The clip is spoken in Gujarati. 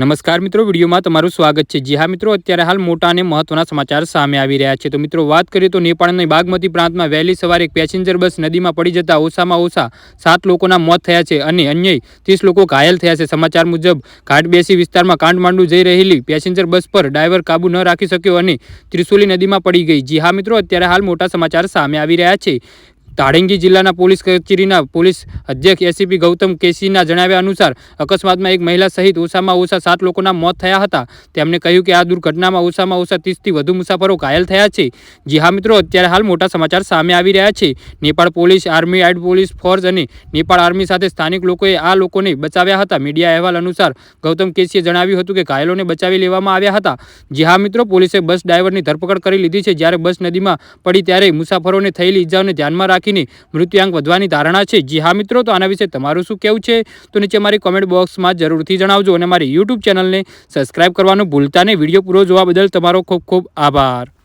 નમસ્કાર મિત્રો, વિડીયોમાં તમારું સ્વાગત છે। જી હા મિત્રો, અત્યારે હાલ મોટા અને મહત્વના સમાચાર સામે આવી રહ્યા છે। તો મિત્રો વાત કરીએ તો નેપાળના બાગમતી પ્રાંતમાં વહેલી સવારે એક પેસેન્જર બસ નદીમાં પડી જતા ઓછામાં ઓછા 7 લોકોના મોત થયા છે અને અન્ય 30 લોકો ઘાયલ થયા છે। સમાચાર મુજબ ઘાટબેસી વિસ્તારમાં કાઠમાંડુ જઈ રહેલી પેસેન્જર બસ પર ડ્રાઈવર કાબુ ન રાખી શક્યો અને ત્રિશુલી નદીમાં પડી ગઈ। જી હા મિત્રો, અત્યારે હાલ મોટા સમાચાર સામે આવી રહ્યા છે। તાળેંગી જિલ્લાના પોલીસ કચેરીના પોલીસ અધ્યક્ષ એસીપી ગૌતમ કેસીના જણાવ્યા અનુસાર અકસ્માતમાં એક મહિલા સહિત ઓછામાં ઓછા 7 લોકોના મોત થયા હતા। તેમણે કહ્યું કે આ દુર્ઘટનામાં ઓછામાં ઓછા 30થી વધુ મુસાફરો ઘાયલ થયા છે। જી હા મિત્રો, અત્યારે હાલ મોટા સમાચાર સામે આવી રહ્યા છે। Nepal police, army and police force અને નેપાળ આર્મી સાથે સ્થાનિક લોકોએ આ લોકોને બચાવ્યા હતા। મીડિયા અહેવાલ અનુસાર ગૌતમ કેસીએ જણાવ્યું હતું કે ઘાયલોને બચાવી લેવામાં આવ્યા હતા। જી હા મિત્રો, પોલીસે બસ ડ્રાઈવરની ધરપકડ કરી લીધી છે। જ્યારે બસ નદીમાં પડી ત્યારે મુસાફરોને થયેલી ઇજાઓને ધ્યાનમાં રાખીને મૃત્યુઆંક વધવાની ધારણા છે। જી હા મિત્રો, તો આના વિશે તમારું શું કહેવું છે તો નીચે મારી કોમેન્ટ બોક્સમાં જરૂરથી જણાવજો અને મારી યુટ્યુબ ચેનલને સબસ્ક્રાઇબ કરવાનું ભૂલતા નહીં। વિડીયો પૂરો જોવા બદલ તમારો ખૂબ ખૂબ આભાર।